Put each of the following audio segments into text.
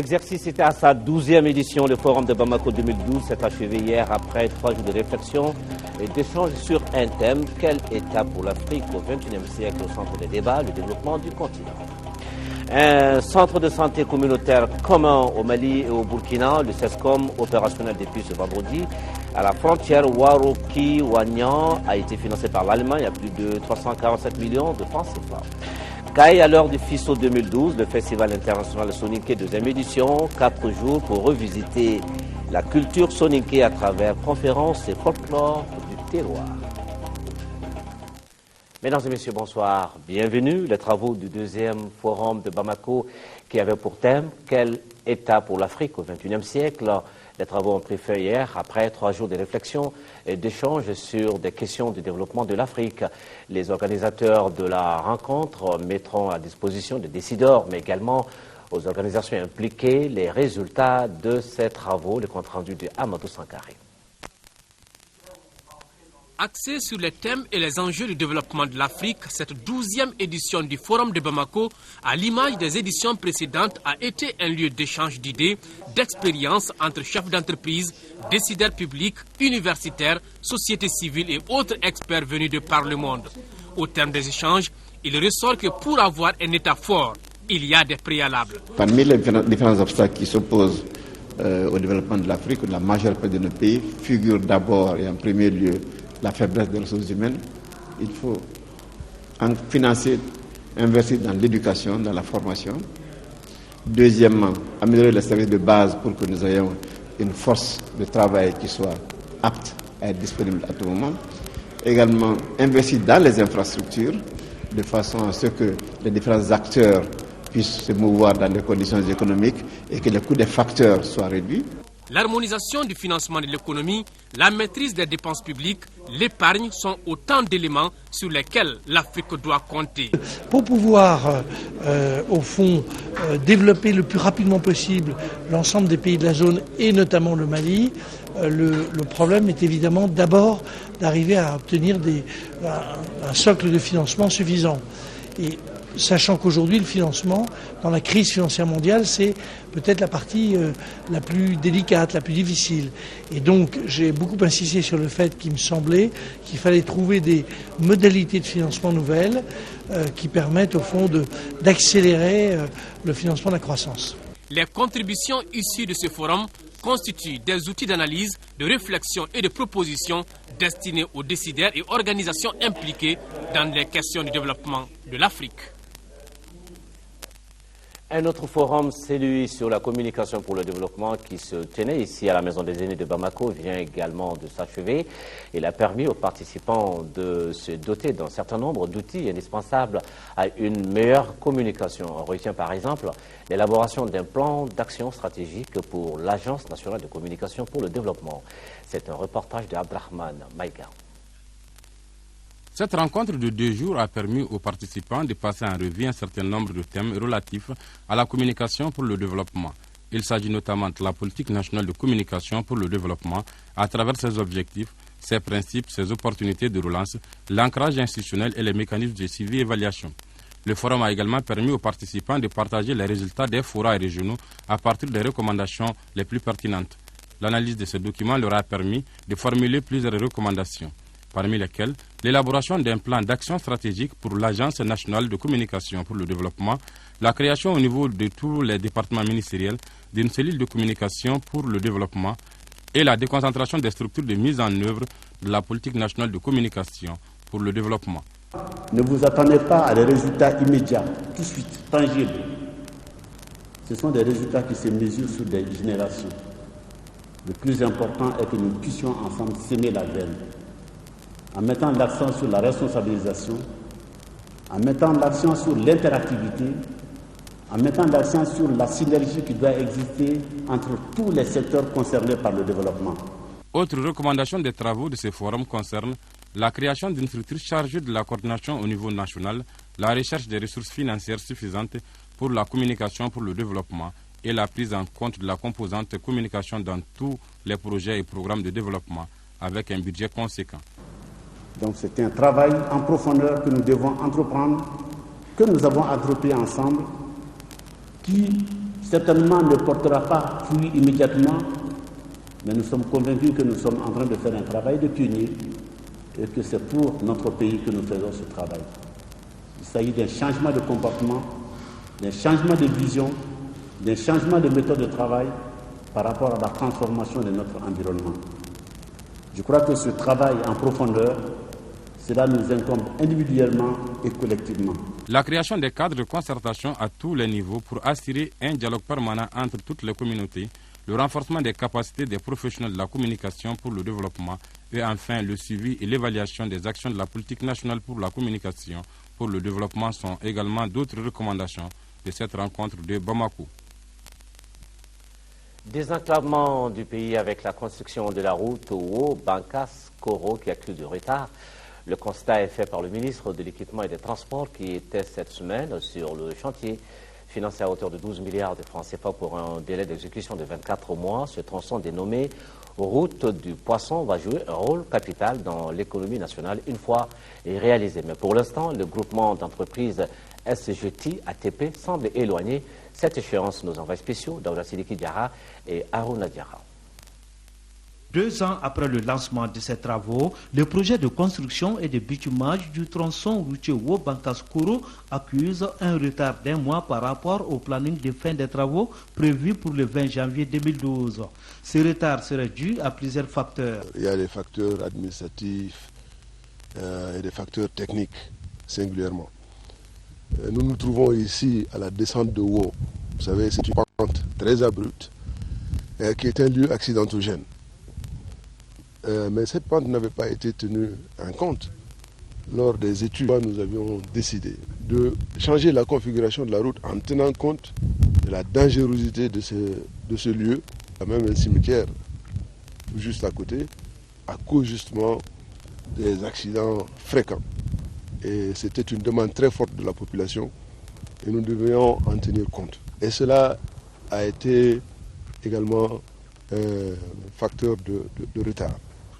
L'exercice était à sa 12e édition. Le Forum de Bamako 2012 s'est achevé hier après 3 jours de réflexion et d'échanges sur un thème. Quelle étape pour l'Afrique au XXIe siècle au centre des débats, le développement du continent. Un centre de santé communautaire commun au Mali et au Burkina, le CESCOM, opérationnel depuis ce vendredi. À la frontière Waroki-Wagnan a été financé par l'Allemagne à plus de 347 millions de francs CFA. CAI à l'heure du FISO 2012, le Festival international Soninké, 2e édition, 4 jours pour revisiter la culture Soninké à travers conférences et folklore du terroir. Mesdames et messieurs, bonsoir. Bienvenue. Les travaux du 2e forum de Bamako qui avait pour thème « Quel État pour l'Afrique au XXIe siècle ?» Les travaux ont pris fin hier après 3 jours de réflexion et d'échanges sur des questions du développement de l'Afrique. Les organisateurs de la rencontre mettront à disposition des décideurs, mais également aux organisations impliquées, les résultats de ces travaux, le compte-rendu de Amadou Sankari. Axé sur les thèmes et les enjeux du développement de l'Afrique, cette 12e édition du Forum de Bamako, à l'image des éditions précédentes, a été un lieu d'échange d'idées, d'expériences entre chefs d'entreprise, décideurs publics, universitaires, sociétés civiles et autres experts venus de par le monde. Au terme des échanges, il ressort que pour avoir un État fort, il y a des préalables. Parmi les différents obstacles qui s'opposent au développement de l'Afrique, la majeure partie de nos pays figure d'abord et en premier lieu la faiblesse des ressources humaines. Il faut financer, investir dans l'éducation, dans la formation. Deuxièmement, améliorer les services de base pour que nous ayons une force de travail qui soit apte à être disponible à tout moment. Également, investir dans les infrastructures de façon à ce que les différents acteurs puissent se mouvoir dans des conditions économiques et que les coûts des facteurs soient réduits. L'harmonisation du financement de l'économie, la maîtrise des dépenses publiques, l'épargne sont autant d'éléments sur lesquels l'Afrique doit compter. Pour pouvoir, au fond, développer le plus rapidement possible l'ensemble des pays de la zone et notamment le Mali, le problème est évidemment d'abord d'arriver à obtenir un socle de financement suffisant. Et sachant qu'aujourd'hui, le financement, dans la crise financière mondiale, c'est peut-être la partie la plus délicate, la plus difficile. Et donc, j'ai beaucoup insisté sur le fait qu'il me semblait qu'il fallait trouver des modalités de financement nouvelles qui permettent, au fond, d'accélérer le financement de la croissance. Les contributions issues de ce forum constituent des outils d'analyse, de réflexion et de proposition destinés aux décideurs et organisations impliquées dans les questions du développement de l'Afrique. Un autre forum, celui sur la communication pour le développement qui se tenait ici à la Maison des Aînés de Bamako, vient également de s'achever. Il a permis aux participants de se doter d'un certain nombre d'outils indispensables à une meilleure communication. On retient par exemple l'élaboration d'un plan d'action stratégique pour l'Agence nationale de communication pour le développement. C'est un reportage de Abdrahman Maïga. Cette rencontre de 2 jours a permis aux participants de passer en revue un certain nombre de thèmes relatifs à la communication pour le développement. Il s'agit notamment de la politique nationale de communication pour le développement à travers ses objectifs, ses principes, ses opportunités de relance, l'ancrage institutionnel et les mécanismes de suivi et évaluation. Le forum a également permis aux participants de partager les résultats des forats régionaux à partir des recommandations les plus pertinentes. L'analyse de ces documents leur a permis de formuler plusieurs recommandations, parmi lesquelles l'élaboration d'un plan d'action stratégique pour l'Agence nationale de communication pour le développement, la création au niveau de tous les départements ministériels d'une cellule de communication pour le développement et la déconcentration des structures de mise en œuvre de la politique nationale de communication pour le développement. Ne vous attendez pas à des résultats immédiats, tout de suite, tangibles. Ce sont des résultats qui se mesurent sur des générations. Le plus important est que nous puissions ensemble s'aimer la graine, en mettant l'accent sur la responsabilisation, en mettant l'accent sur l'interactivité, en mettant l'accent sur la synergie qui doit exister entre tous les secteurs concernés par le développement. Autre recommandation des travaux de ce forum concerne la création d'une structure chargée de la coordination au niveau national, la recherche des ressources financières suffisantes pour la communication pour le développement et la prise en compte de la composante communication dans tous les projets et programmes de développement avec un budget conséquent. Donc c'est un travail en profondeur que nous devons entreprendre, que nous avons entrepris ensemble, qui certainement ne portera pas fruit immédiatement, mais nous sommes convaincus que nous sommes en train de faire un travail de pionnier et que c'est pour notre pays que nous faisons ce travail. Il s'agit d'un changement de comportement, d'un changement de vision, d'un changement de méthode de travail par rapport à la transformation de notre environnement. Je crois que ce travail en profondeur, cela nous incombe individuellement et collectivement. La création des cadres de concertation à tous les niveaux pour assurer un dialogue permanent entre toutes les communautés, le renforcement des capacités des professionnels de la communication pour le développement et enfin le suivi et l'évaluation des actions de la politique nationale pour la communication pour le développement sont également d'autres recommandations de cette rencontre de Bamako. Désenclavement du pays avec la construction de la route Wo-Bankas-Koro qui accuse du retard. Le constat est fait par le ministre de l'Équipement et des Transports qui était cette semaine sur le chantier financé à hauteur de 12 milliards de francs CFA pour un délai d'exécution de 24 mois. Ce tronçon dénommé Route du Poisson va jouer un rôle capital dans l'économie nationale une fois réalisé. Mais pour l'instant, le groupement d'entreprises SGT ATP semble éloigné. Cette échéance, nos envois spéciaux, Daouda Sidiki Diarra et Harouna Diarra. 2 ans après le lancement de ces travaux, le projet de construction et de bitumage du tronçon routier Wo-Bankas-Koro accuse un retard d'1 mois par rapport au planning de fin des travaux prévu pour le 20 janvier 2012. Ce retard serait dû à plusieurs facteurs. Il y a des facteurs administratifs et des facteurs techniques singulièrement. Nous nous trouvons ici à la descente de Wo. Vous savez, c'est une pente très abrupte qui est un lieu accidentogène. Mais cette pente n'avait pas été tenue en compte. Lors des études, nous avions décidé de changer la configuration de la route en tenant compte de la dangerosité de ce lieu. Il y a même un cimetière juste à côté, à cause justement des accidents fréquents. Et c'était une demande très forte de la population et nous devions en tenir compte. Et cela a été également un facteur de retard.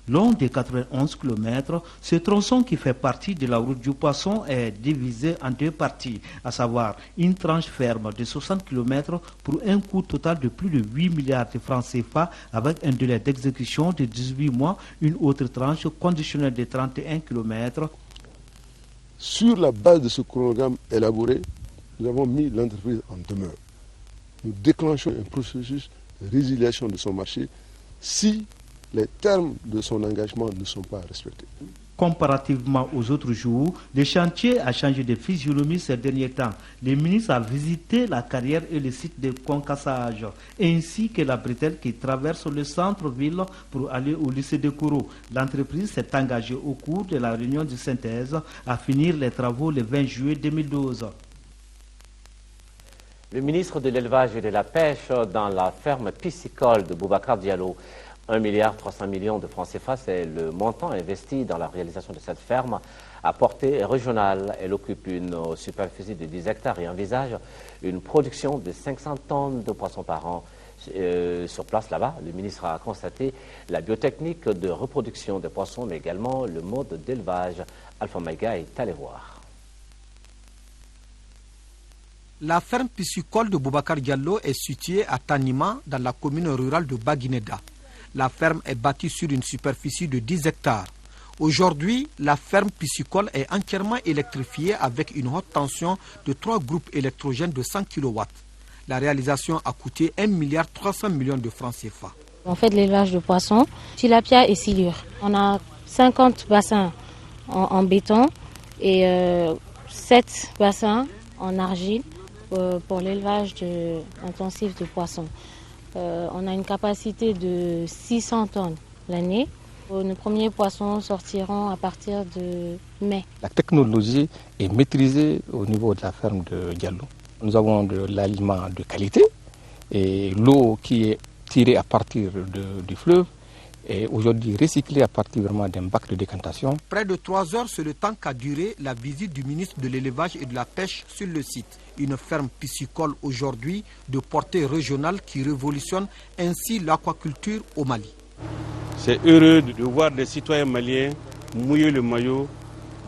Long de 91 km, ce tronçon qui fait partie de la route du Poisson est divisé en 2 parties, à savoir une tranche ferme de 60 km pour un coût total de plus de 8 milliards de francs CFA avec un délai d'exécution de 18 mois, une autre tranche conditionnelle de 31 km. Sur la base de ce chronogramme élaboré, nous avons mis l'entreprise en demeure. Nous déclenchons un processus de résiliation de son marché si les termes de son engagement ne sont pas respectés. Comparativement aux autres jours, le chantier a changé de physionomie ces derniers temps. Le ministre a visité la carrière et le site de concassage, ainsi que la bretelle qui traverse le centre-ville pour aller au lycée de Koro. L'entreprise s'est engagée au cours de la réunion de synthèse à finir les travaux le 20 juillet 2012. Le ministre de l'Élevage et de la Pêche dans la ferme piscicole de Boubacar Diallo. 1,3 milliard de francs CFA, c'est le montant investi dans la réalisation de cette ferme à portée régionale. Elle occupe une superficie de 10 hectares et envisage une production de 500 tonnes de poissons par an. Sur place là-bas, le ministre a constaté la biotechnique de reproduction des poissons, mais également le mode d'élevage. Alpha Maïga est allé voir. La ferme piscicole de Boubacar Diallo est située à Tanima, dans la commune rurale de Baguineda. La ferme est bâtie sur une superficie de 10 hectares. Aujourd'hui, la ferme piscicole est entièrement électrifiée avec une haute tension de 3 groupes électrogènes de 100 kW. La réalisation a coûté 1,3 milliard de francs CFA. On fait de l'élevage de poissons, tilapia et silure. On a 50 bassins en béton et 7 bassins en argile pour l'élevage intensif de poissons. On a une capacité de 600 tonnes l'année. Nos premiers poissons sortiront à partir de mai. La technologie est maîtrisée au niveau de la ferme de Diallo. Nous avons de l'aliment de qualité et l'eau qui est tirée à partir du fleuve est aujourd'hui recyclée à partir vraiment d'un bac de décantation. Près de 3 heures, c'est le temps qu'a duré la visite du ministre de l'Élevage et de la Pêche sur le site. Une ferme piscicole aujourd'hui de portée régionale qui révolutionne ainsi l'aquaculture au Mali. C'est heureux de voir des citoyens maliens mouiller le maillot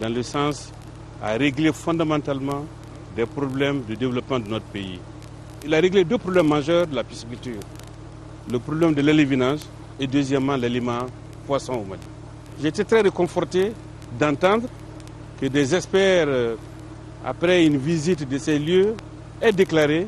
dans le sens à régler fondamentalement des problèmes de développement de notre pays. Il a réglé deux problèmes majeurs de la pisciculture. Le problème de l'élevinage et deuxièmement l'aliment poisson au Mali. J'ai été très réconforté d'entendre que des experts, après une visite de ces lieux, aient déclaré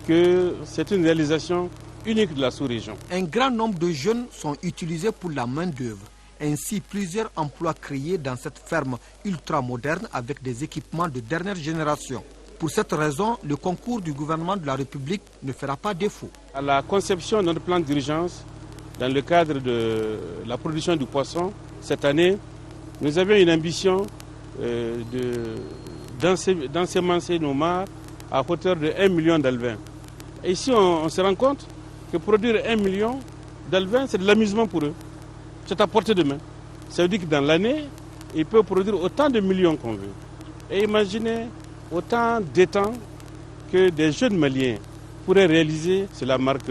que c'est une réalisation unique de la sous-région. Un grand nombre de jeunes sont utilisés pour la main-d'œuvre. Ainsi, plusieurs emplois créés dans cette ferme ultra-moderne avec des équipements de dernière génération. Pour cette raison, le concours du gouvernement de la République ne fera pas défaut. À la conception de notre plan d'urgence, dans le cadre de la production du poisson, cette année, nous avions une ambition d'ensemencer nos mares à hauteur de 1 million d'alevins. Et ici, on se rend compte que produire 1 million d'alevins, c'est de l'amusement pour eux. C'est à portée de main. Ça veut dire que dans l'année, ils peuvent produire autant de millions qu'on veut. Et imaginez autant d'étangs que des jeunes Maliens pourraient réaliser. Cela marque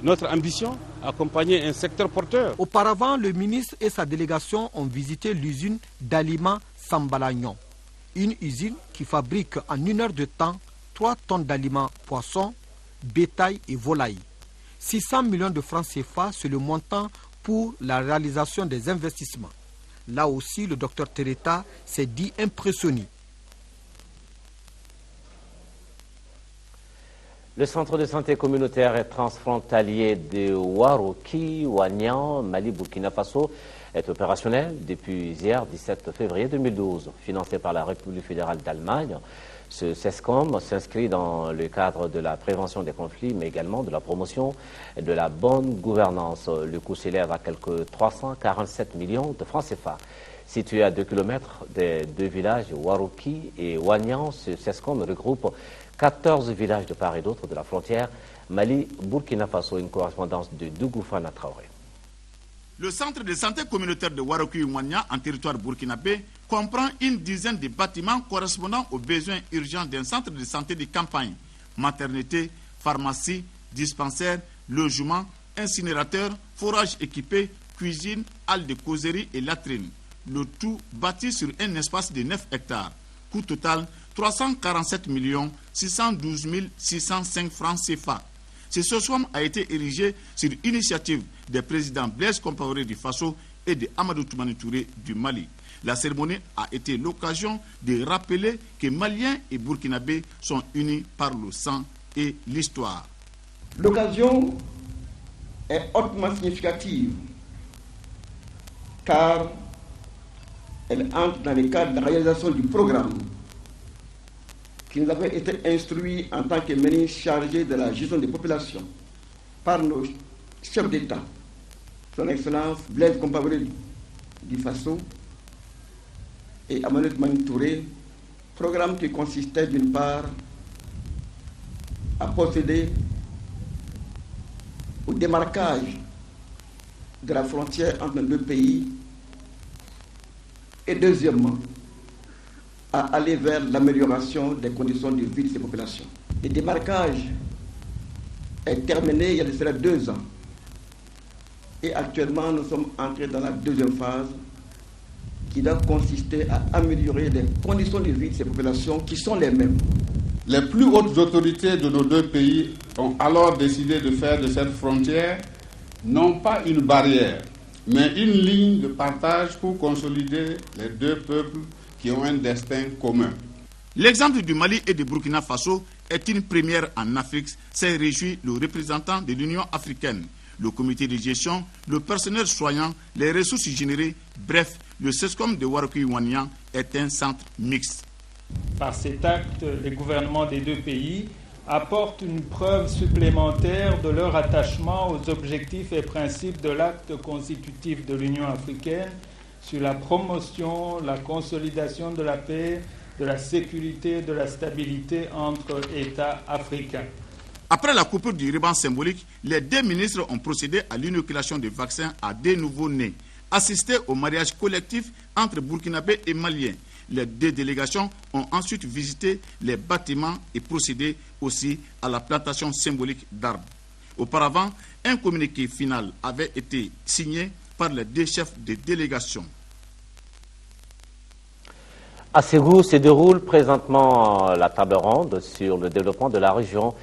notre ambition, accompagner un secteur porteur. Auparavant, le ministre et sa délégation ont visité l'usine d'aliments Sambalagnon. Une usine qui fabrique en 1 heure de temps 3 tonnes d'aliments poissons, bétail et volailles. 600 millions de francs CFA, c'est le montant pour la réalisation des investissements. Là aussi, le docteur Tereta s'est dit impressionné. Le centre de santé communautaire et transfrontalier de Waroki, Wagnan, Mali-Burkina Faso est opérationnel depuis hier, 17 février 2012. Financé par la République fédérale d'Allemagne, ce CESCOM s'inscrit dans le cadre de la prévention des conflits, mais également de la promotion de la bonne gouvernance. Le coût s'élève à quelques 347 millions de francs CFA. Situé à 2 km des deux villages, Waroki et Wagnan, ce CESCOM regroupe 14 villages de part et d'autre de la frontière Mali-Burkina Faso. Une correspondance de Dougou Fana Traoré. Le centre de santé communautaire de Waroki-Wagnan en territoire burkinabé comprend une dizaine de bâtiments correspondant aux besoins urgents d'un centre de santé de campagne. Maternité, pharmacie, dispensaire, logement, incinérateur, forage équipé, cuisine, halle de causerie et latrine. Le tout bâti sur un espace de 9 hectares. Coût total 347 612 605 francs CFA. Ce SOSWAM a été érigé sur initiative des présidents Blaise Compaoré du Faso et de Amadou Toumani Touré du Mali. La cérémonie a été l'occasion de rappeler que Maliens et Burkinabés sont unis par le sang et l'histoire. L'occasion est hautement significative car elle entre dans le cadre de la réalisation du programme qui nous avait été instruit en tant que ministre chargé de la gestion des populations par nos chefs d'État, son Excellence Blaise Compaoré du Faso et Amadou Toumani Touré, programme qui consistait d'une part à procéder au démarquage de la frontière entre les deux pays et deuxièmement à aller vers l'amélioration des conditions de vie de ces populations. Le démarquage est terminé il y a de cela 2 ans. Et actuellement, nous sommes entrés dans la deuxième phase qui doit consister à améliorer les conditions de vie de ces populations qui sont les mêmes. Les plus hautes autorités de nos deux pays ont alors décidé de faire de cette frontière non pas une barrière, mais une ligne de partage pour consolider les deux peuples qui ont un destin commun. L'exemple du Mali et du Burkina Faso est une première en Afrique, s'est réjoui le représentant de l'Union africaine, le comité de gestion, le personnel soignant, les ressources générées, bref, le CESCOM de Waroki-Wagnan est un centre mixte. Par cet acte, les gouvernements des deux pays apportent une preuve supplémentaire de leur attachement aux objectifs et principes de l'acte constitutif de l'Union africaine sur la promotion, la consolidation de la paix, de la sécurité et de la stabilité entre États africains. Après la coupure du ruban symbolique, les 2 ministres ont procédé à l'inoculation des vaccins à des nouveaux-nés, assisté au mariage collectif entre Burkinabés et Maliens. Les 2 délégations ont ensuite visité les bâtiments et procédé aussi à la plantation symbolique d'arbres. Auparavant, un communiqué final avait été signé par les 2 chefs de délégation. À Ségou se déroule présentement la table ronde sur le développement de la région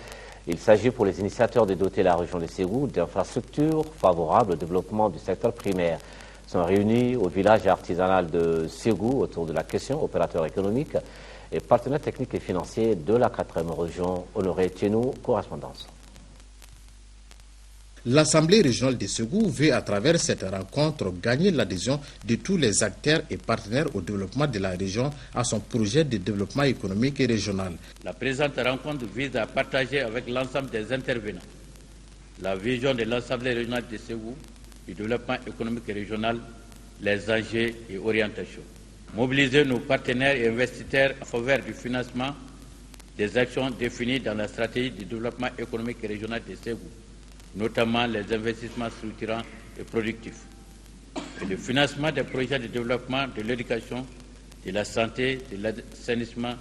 Il s'agit pour les initiateurs de doter la région de Ségou d'infrastructures favorables au développement du secteur primaire. Ils sont réunis au village artisanal de Ségou autour de la question, opérateurs économiques et partenaires techniques et financiers de la 4e région. Honoré Tienou, correspondance. L'Assemblée régionale de Ségou veut à travers cette rencontre gagner l'adhésion de tous les acteurs et partenaires au développement de la région à son projet de développement économique et régional. La présente rencontre vise à partager avec l'ensemble des intervenants la vision de l'Assemblée régionale de Ségou du développement économique et régional, les enjeux et orientations. Mobiliser nos partenaires et investisseurs en faveur du financement des actions définies dans la stratégie de développement économique et régional de Ségou, notamment les investissements structurants et productifs, et le financement des projets de développement de l'éducation, de la santé, de l'assainissement,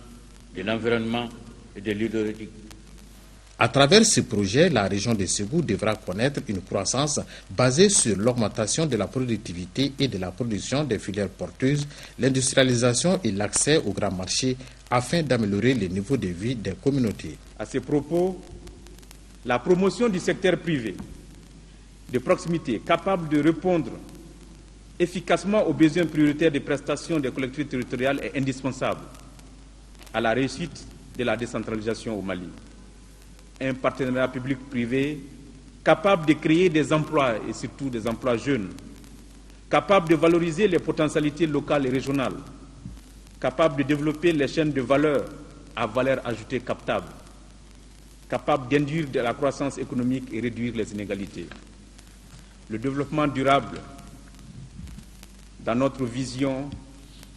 de l'environnement et de l'hydraulique. À travers ce projet, la région de Ségou devra connaître une croissance basée sur l'augmentation de la productivité et de la production des filières porteuses, l'industrialisation et l'accès aux grands marchés afin d'améliorer le niveau de vie des communautés. À ce propos, la promotion du secteur privé de proximité capable de répondre efficacement aux besoins prioritaires des prestations des collectivités territoriales est indispensable à la réussite de la décentralisation au Mali. Un partenariat public-privé capable de créer des emplois et surtout des emplois jeunes, capable de valoriser les potentialités locales et régionales, capable de développer les chaînes de valeur à valeur ajoutée captable, capable d'induire de la croissance économique et réduire les inégalités. Le développement durable, dans notre vision,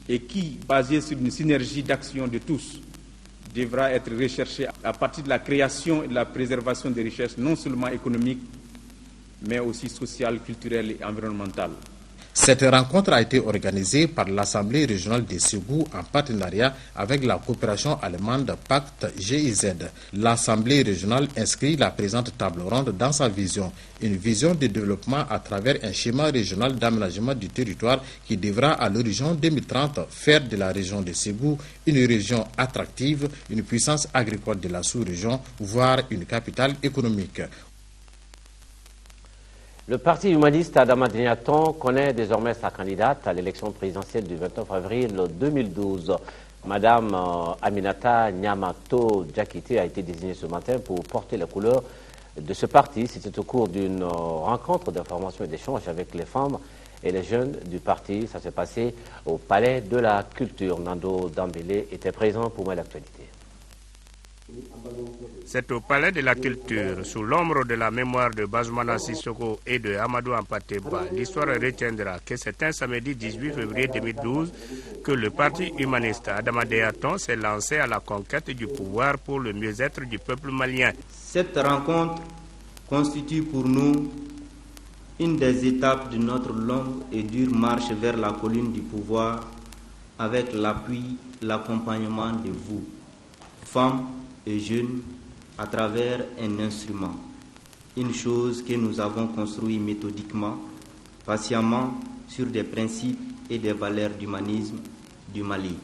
et qui, basé sur une synergie d'action de tous, devra être recherché à partir de la création et de la préservation des richesses non seulement économiques, mais aussi sociales, culturelles et environnementales. Cette rencontre a été organisée par l'Assemblée régionale de Ségou en partenariat avec la coopération allemande Pacte GIZ. L'Assemblée régionale inscrit la présente table ronde dans sa vision, une vision de développement à travers un schéma régional d'aménagement du territoire qui devra à l'horizon 2030 faire de la région de Ségou une région attractive, une puissance agricole de la sous-région, voire une capitale économique. Le parti humaniste Adama Diaton connaît désormais sa candidate à l'élection présidentielle du 29 avril 2012. Madame Aminata Nyamato Diakité a été désignée ce matin pour porter les couleurs de ce parti. C'était au cours d'une rencontre d'information et d'échange avec les femmes et les jeunes du parti. Ça s'est passé au Palais de la Culture. Nando Dambélé était présent pour moi l'actualité. C'est au Palais de la Culture, sous l'ombre de la mémoire de Bazoumana Sissoko et de Amadou Ampateba. L'histoire retiendra que c'est un samedi 18 février 2012 que le parti humaniste Adama Diaton s'est lancé à la conquête du pouvoir pour le mieux-être du peuple malien. Cette rencontre constitue pour nous une des étapes de notre longue et dure marche vers la colline du pouvoir avec l'appui, l'accompagnement de vous, femmes et jeunes, à travers un instrument, une chose que nous avons construit méthodiquement, patiemment, sur des principes et des valeurs d'humanisme du Mali.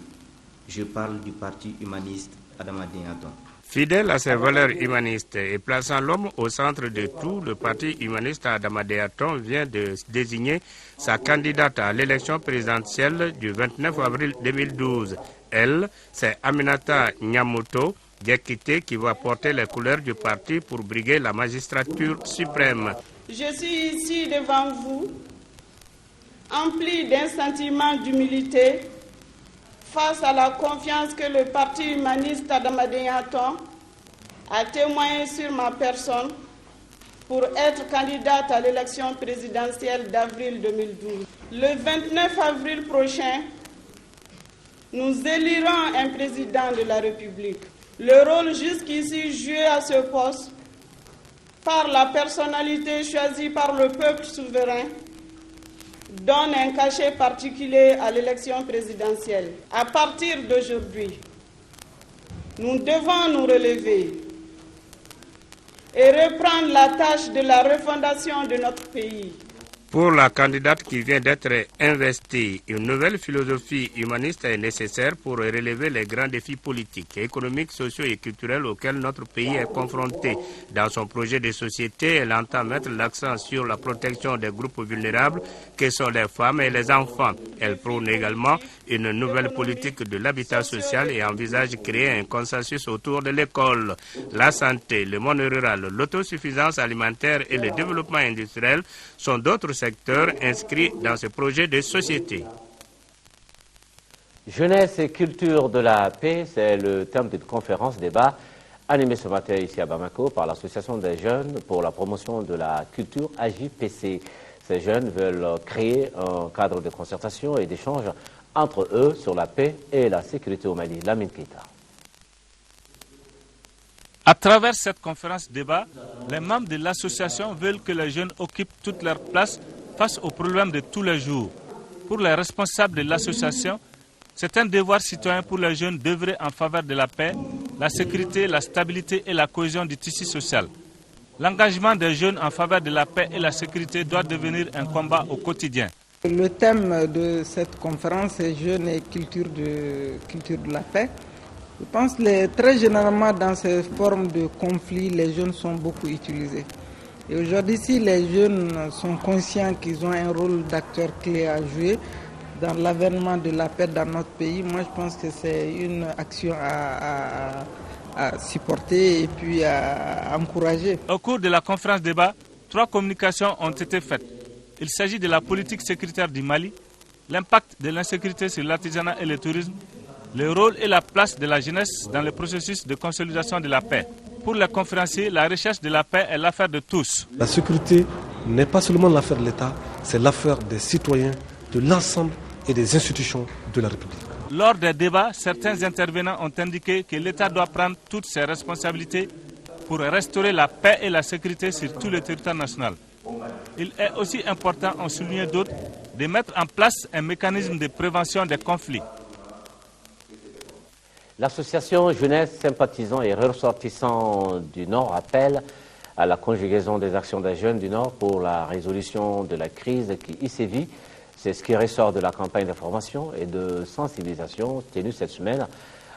Je parle du parti humaniste Adama Diaton. Fidèle à ses valeurs humanistes et plaçant l'homme au centre de tout, le parti humaniste Adama Diaton vient de désigner sa candidate à l'élection présidentielle du 29 avril 2012. Elle, c'est Aminata Nyamato Diakité qui va porter les couleurs du parti pour briguer la magistrature suprême. Je suis ici devant vous, empli d'un sentiment d'humilité face à la confiance que le parti humaniste Adama Diaton a témoigné sur ma personne pour être candidate à l'élection présidentielle d'avril 2012. Le 29 avril prochain, nous élirons un président de la République. Le rôle jusqu'ici joué à ce poste par la personnalité choisie par le peuple souverain donne un cachet particulier à l'élection présidentielle. À partir d'aujourd'hui, nous devons nous relever et reprendre la tâche de la refondation de notre pays. Pour la candidate qui vient d'être investie, une nouvelle philosophie humaniste est nécessaire pour relever les grands défis politiques, économiques, sociaux et culturels auxquels notre pays est confronté. Dans son projet de société, elle entend mettre l'accent sur la protection des groupes vulnérables que sont les femmes et les enfants. Elle prône également une nouvelle politique de l'habitat social et envisage de créer un consensus autour de l'école. La santé, le monde rural, l'autosuffisance alimentaire et le développement industriel sont d'autres secteurs inscrits dans ce projet de société. Jeunesse et culture de la paix, c'est le thème d'une conférence débat animée ce matin ici à Bamako par l'Association des jeunes pour la promotion de la culture AJPC. Ces jeunes veulent créer un cadre de concertation et d'échange entre eux sur la paix et la sécurité au Mali. Lamine Keita. À travers cette conférence débat, les membres de l'association veulent que les jeunes occupent toute leur place face aux problèmes de tous les jours. Pour les responsables de l'association, c'est un devoir citoyen pour les jeunes d'œuvrer en faveur de la paix, la sécurité, la stabilité et la cohésion du tissu social. L'engagement des jeunes en faveur de la paix et la sécurité doit devenir un combat au quotidien. Le thème de cette conférence est jeunes et culture de la paix. Je pense que très généralement dans ces formes de conflit, les jeunes sont beaucoup utilisés. Et aujourd'hui, si les jeunes sont conscients qu'ils ont un rôle d'acteur clé à jouer dans l'avènement de la paix dans notre pays, moi je pense que c'est une action à supporter et puis à encourager. Au cours de la conférence débat, 3 communications ont été faites. Il s'agit de la politique sécuritaire du Mali, l'impact de l'insécurité sur l'artisanat et le tourisme, le rôle et la place de la jeunesse dans le processus de consolidation de la paix. Pour les conférenciers, la recherche de la paix est l'affaire de tous. La sécurité n'est pas seulement l'affaire de l'État, c'est l'affaire des citoyens, de l'ensemble et des institutions de la République. Lors des débats, certains intervenants ont indiqué que l'État doit prendre toutes ses responsabilités pour restaurer la paix et la sécurité sur tout le territoire national. Il est aussi important, en soulignant d'autres, de mettre en place un mécanisme de prévention des conflits. L'association Jeunesse, sympathisants et ressortissants du Nord appelle à la conjugaison des actions des jeunes du Nord pour la résolution de la crise qui y sévit. C'est ce qui ressort de la campagne d'information et de sensibilisation tenue cette semaine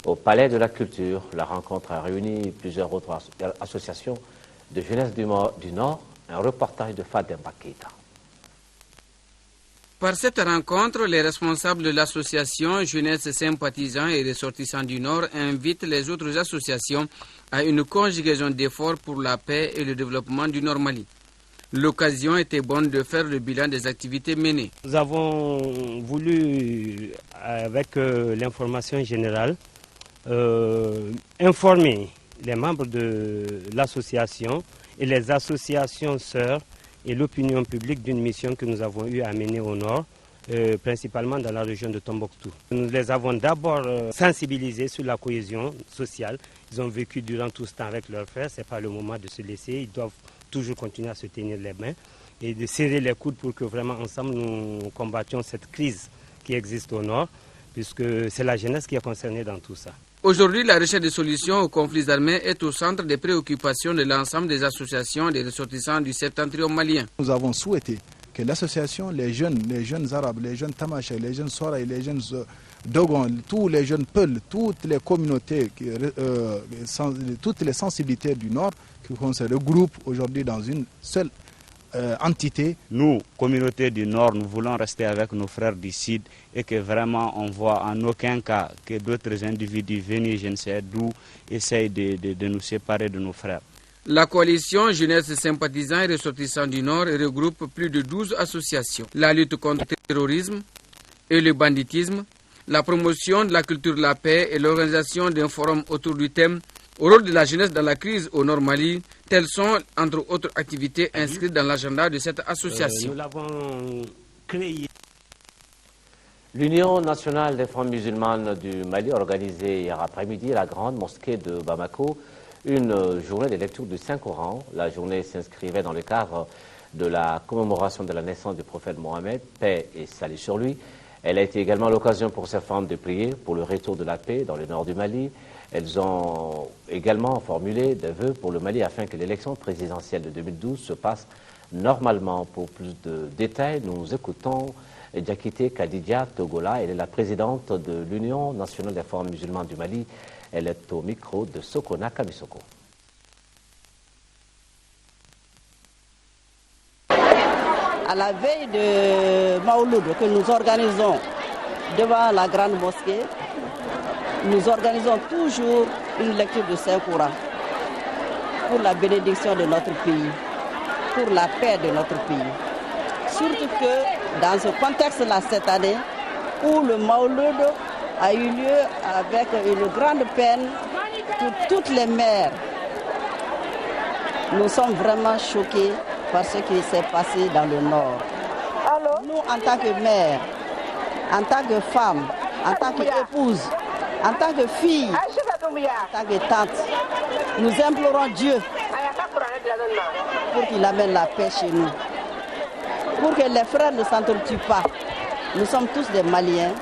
au Palais de la Culture. La rencontre a réuni plusieurs autres associations de jeunesse du Nord. Un reportage de Fadem Bakita. Par cette rencontre, les responsables de l'association Jeunesse sympathisants et ressortissants du Nord invitent les autres associations à une conjugaison d'efforts pour la paix et le développement du Nord Mali. L'occasion était bonne de faire le bilan des activités menées. Nous avons voulu, avec l'information générale, informer les membres de l'association et les associations sœurs et l'opinion publique d'une mission que nous avons eu à mener au nord, principalement dans la région de Tombouctou. Nous les avons d'abord sensibilisés sur la cohésion sociale. Ils ont vécu durant tout ce temps avec leurs frères, ce n'est pas le moment de se laisser, ils doivent toujours continuer à se tenir les mains et de serrer les coudes pour que vraiment ensemble nous combattions cette crise qui existe au nord, puisque c'est la jeunesse qui est concernée dans tout ça. Aujourd'hui, la recherche de solutions aux conflits armés est au centre des préoccupations de l'ensemble des associations des ressortissants du septentrion malien. Nous avons souhaité que l'association, les jeunes arabes, les jeunes tamaché, les jeunes soraï, les jeunes dogon, tous les jeunes peuls, toutes les communautés, toutes les sensibilités du Nord, qui se regroupent aujourd'hui dans une seule entité. Nous, communauté du Nord, nous voulons rester avec nos frères du Sud et que vraiment on voit en aucun cas que d'autres individus venus, je ne sais d'où, essayent de nous séparer de nos frères. La coalition Jeunesse sympathisants et ressortissants du Nord regroupe plus de 12 associations. La lutte contre le terrorisme et le banditisme, la promotion de la culture de la paix et l'organisation d'un forum autour du thème au rôle de la jeunesse dans la crise au Nord Mali, telles sont, entre autres activités, inscrites dans l'agenda de cette association. Nous l'avons créé. L'Union nationale des femmes musulmanes du Mali a organisé hier après-midi à la grande mosquée de Bamako une journée de lecture du Saint-Coran. La journée s'inscrivait dans le cadre de la commémoration de la naissance du prophète Mohammed, paix et salut sur lui. Elle a été également l'occasion pour ces femmes de prier pour le retour de la paix dans le nord du Mali. Elles ont également formulé des vœux pour le Mali afin que l'élection présidentielle de 2012 se passe normalement. Pour plus de détails, nous écoutons Diakité Kadidia Togola. Elle est la présidente de l'Union nationale des forums musulmans du Mali. Elle est au micro de Sokona Kamisoko. À la veille de Maouloud que nous organisons devant la grande mosquée, nous organisons toujours une lecture de Saint-Coran pour la bénédiction de notre pays, pour la paix de notre pays. Surtout que dans ce contexte-là, cette année, où le Maouloud a eu lieu avec une grande peine pour toutes les mères, nous sommes vraiment choqués par ce qui s'est passé dans le Nord. Nous, en tant que mère, en tant que femme, en tant qu'épouse, en tant que fille, en tant que tante, nous implorons Dieu pour qu'il amène la paix chez nous, pour que les frères ne s'entretuent pas. Nous sommes tous des Maliens.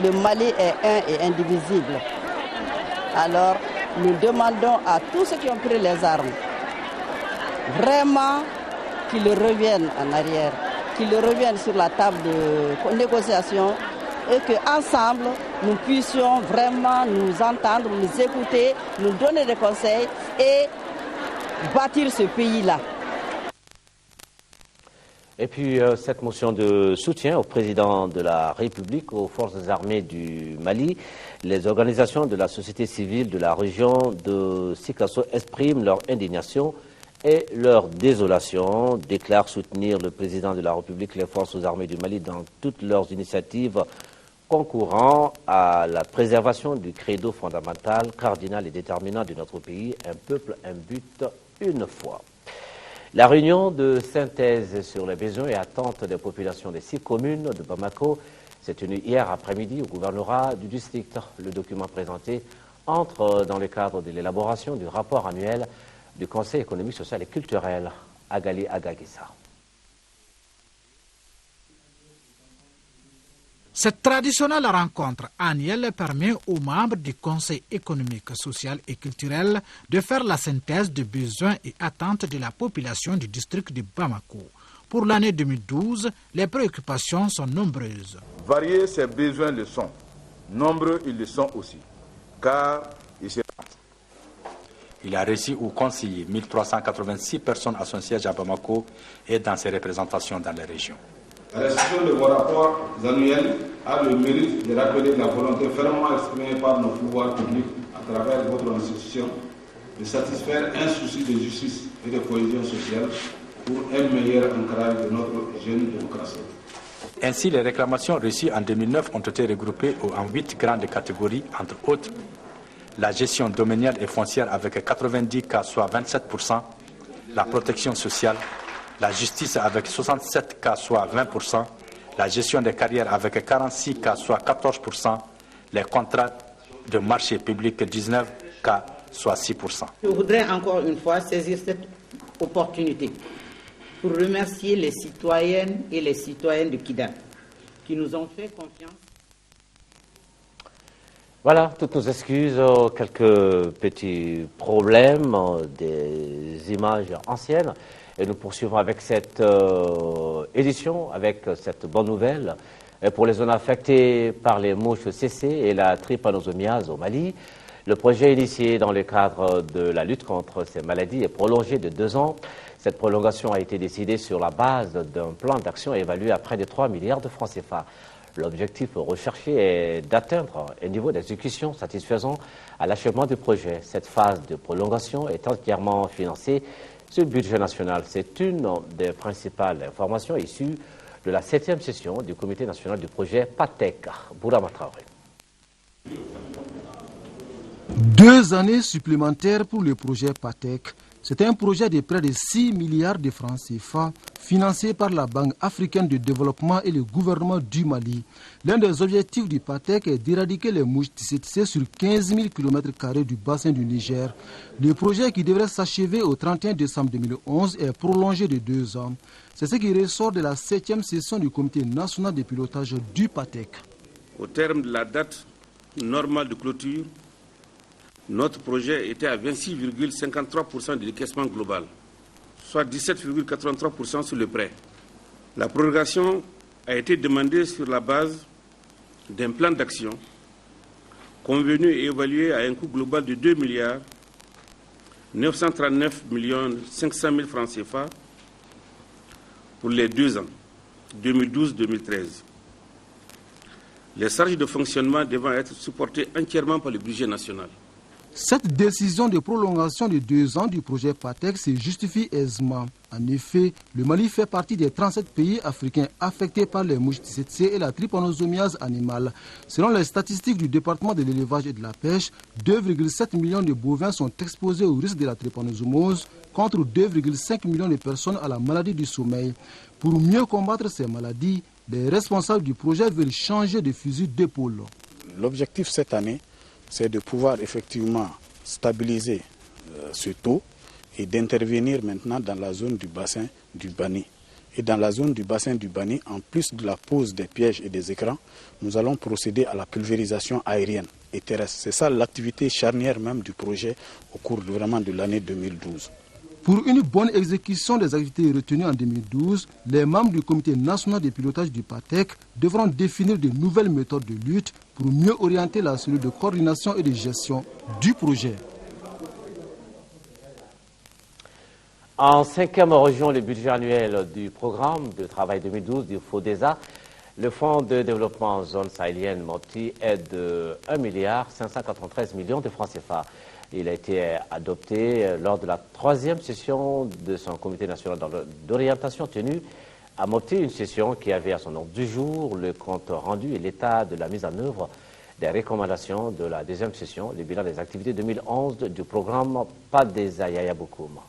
Le Mali est un et indivisible. Alors, nous demandons à tous ceux qui ont pris les armes, vraiment qu'ils reviennent en arrière, qu'ils reviennent sur la table de négociation et qu'ensemble, nous puissions vraiment nous entendre, nous écouter, nous donner des conseils et bâtir ce pays-là. Et puis cette motion de soutien au président de la République, aux forces armées du Mali, les organisations de la société civile de la région de Sikasso expriment leur indignation et leur désolation, déclarent soutenir le président de la République, les forces armées du Mali dans toutes leurs initiatives concourant à la préservation du credo fondamental, cardinal et déterminant de notre pays, un peuple, un but, une foi. La réunion de synthèse sur les besoins et attentes des populations des 6 communes de Bamako s'est tenue hier après-midi au gouvernorat du district. Le document présenté entre dans le cadre de l'élaboration du rapport annuel du Conseil économique, social et culturel. Agali Agagissa. Cette traditionnelle rencontre annuelle permet aux membres du Conseil économique, social et culturel de faire la synthèse des besoins et attentes de la population du district de Bamako. Pour l'année 2012, les préoccupations sont nombreuses. Variés ces besoins le sont, nombreux ils le sont aussi, car il a reçu ou conseillé 1386 personnes à son siège à Bamako et dans ses représentations dans les régions. La restitution de vos rapports annuels a le mérite de rappeler la volonté fermement exprimée par nos pouvoirs publics à travers votre institution de satisfaire un souci de justice et de cohésion sociale pour un meilleur ancrage de notre jeune démocratie. Ainsi, les réclamations reçues en 2009 ont été regroupées en 8 grandes catégories, entre autres la gestion domaniale et foncière avec 90 cas, soit 27%, la protection sociale, la justice avec 67 cas, soit 20%, la gestion des carrières avec 46 cas, soit 14%, les contrats de marché public 19 cas, soit 6%. Je voudrais encore une fois saisir cette opportunité pour remercier les citoyennes et les citoyens de Kidal qui nous ont fait confiance. Voilà, toutes nos excuses, quelques petits problèmes, des images anciennes. Et nous poursuivons avec cette édition, avec cette bonne nouvelle. Et pour les zones affectées par les mouches CC et la trypanosomiase au Mali, le projet initié dans le cadre de la lutte contre ces maladies est prolongé de 2 ans. Cette prolongation a été décidée sur la base d'un plan d'action évalué à près de 3 milliards de francs CFA. L'objectif recherché est d'atteindre un niveau d'exécution satisfaisant à l'achèvement du projet. Cette phase de prolongation est entièrement financée sur le budget national. C'est une des principales informations issues de la 7e session du comité national du projet PATEC. Bourama Traoré. 2 années supplémentaires pour le projet PATEC. C'est un projet de près de 6 milliards de francs CFA financé par la Banque africaine de développement et le gouvernement du Mali. L'un des objectifs du PATEC est d'éradiquer les mouches tsetse sur 15 000 km² du bassin du Niger. Le projet qui devrait s'achever au 31 décembre 2011 est prolongé de 2 ans. C'est ce qui ressort de la 7e session du comité national de pilotage du PATEC. Au terme de la date normale de clôture, notre projet était à 26,53% de décaissement global, soit 17,83% sur le prêt. La prorogation a été demandée sur la base d'un plan d'action convenu et évalué à un coût global de 2 milliards 939 500 000 francs CFA pour les 2 ans, 2012-2013. Les charges de fonctionnement devant être supportées entièrement par le budget national. Cette décision de prolongation de 2 ans du projet PATEC se justifie aisément. En effet, le Mali fait partie des 37 pays africains affectés par les mouches tsetse et la trypanosomiase animale. Selon les statistiques du département de l'élevage et de la pêche, 2,7 millions de bovins sont exposés au risque de la trypanosomose contre 2,5 millions de personnes à la maladie du sommeil. Pour mieux combattre ces maladies, les responsables du projet veulent changer de fusil d'épaule. L'objectif cette année, c'est de pouvoir effectivement stabiliser ce taux et d'intervenir maintenant dans la zone du bassin du Bani. Et dans la zone du bassin du Bani, en plus de la pose des pièges et des écrans, nous allons procéder à la pulvérisation aérienne et terrestre. C'est ça l'activité charnière même du projet au cours vraiment de l'année 2012. Pour une bonne exécution des activités retenues en 2012, les membres du comité national de pilotage du PATEC devront définir de nouvelles méthodes de lutte pour mieux orienter la cellule de coordination et de gestion du projet. En 5e région, le budget annuel du programme de travail 2012 du FODESA, le Fonds de développement zone sahélienne Mopti est de 1,593 milliard de francs CFA. Il a été adopté lors de la 3e session de son comité national d'orientation tenue à Mopti, une session qui avait à son ordre du jour le compte rendu et l'état de la mise en œuvre des recommandations de la 2e session, le bilan des activités 2011 du programme PADESA Yaya Bokoum.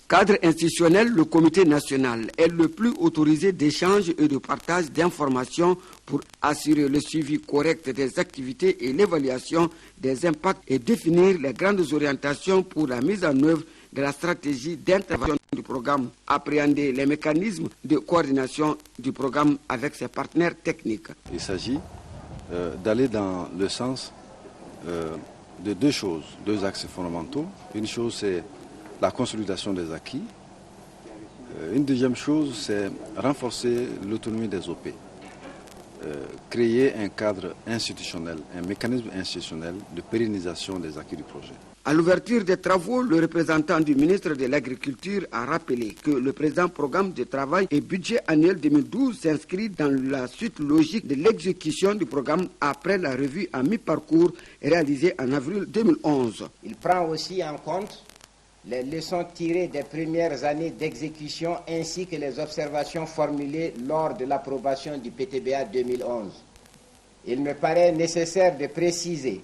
Cadre institutionnel, le comité national est le plus autorisé d'échange et de partage d'informations pour assurer le suivi correct des activités et l'évaluation des impacts et définir les grandes orientations pour la mise en œuvre de la stratégie d'intervention du programme, appréhender les mécanismes de coordination du programme avec ses partenaires techniques. Il s'agit d'aller dans le sens de 2 choses, 2 axes fondamentaux. Une chose, c'est la consolidation des acquis. Une deuxième chose, c'est renforcer l'autonomie des OP. Créer un cadre institutionnel, un mécanisme institutionnel de pérennisation des acquis du projet. À l'ouverture des travaux, le représentant du ministre de l'Agriculture a rappelé que le présent programme de travail et budget annuel 2012 s'inscrit dans la suite logique de l'exécution du programme après la revue à mi-parcours réalisée en avril 2011. Il prend aussi en compte les leçons tirées des premières années d'exécution ainsi que les observations formulées lors de l'approbation du PTBA 2011. Il me paraît nécessaire de préciser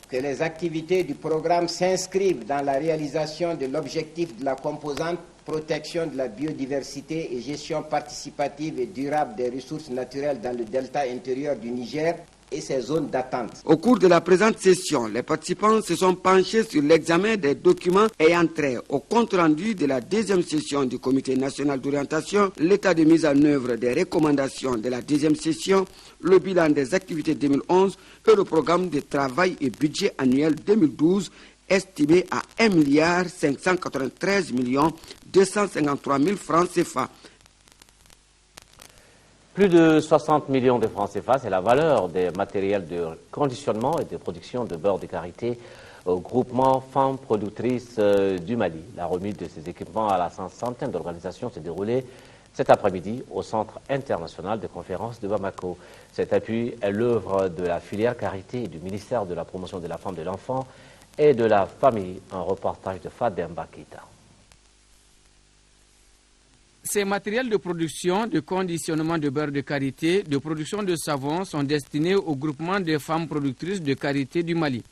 que les activités du programme s'inscrivent dans la réalisation de l'objectif de la composante protection de la biodiversité et gestion participative et durable des ressources naturelles dans le delta intérieur du Niger et ses zones d'attente. Au cours de la présente session, les participants se sont penchés sur l'examen des documents ayant trait au compte-rendu de la 2e session du Comité national d'orientation, l'état de mise en œuvre des recommandations de la 2e session, le bilan des activités 2011 et le programme de travail et budget annuel 2012 estimé à 1,593 253 000 francs CFA. Plus de 60 millions de francs CFA, c'est la valeur des matériels de conditionnement et de production de beurre de karité au groupement Femmes Productrices du Mali. La remise de ces équipements à la centaine d'organisations s'est déroulée cet après-midi au Centre international de conférences de Bamako. Cet appui est l'œuvre de la filière karité et du ministère de la promotion de la femme, de l'enfant et de la famille. Un reportage de Fademba Keita. Ces matériels de production, de conditionnement de beurre de karité, de production de savon sont destinés au groupement des femmes productrices de karité du Mali.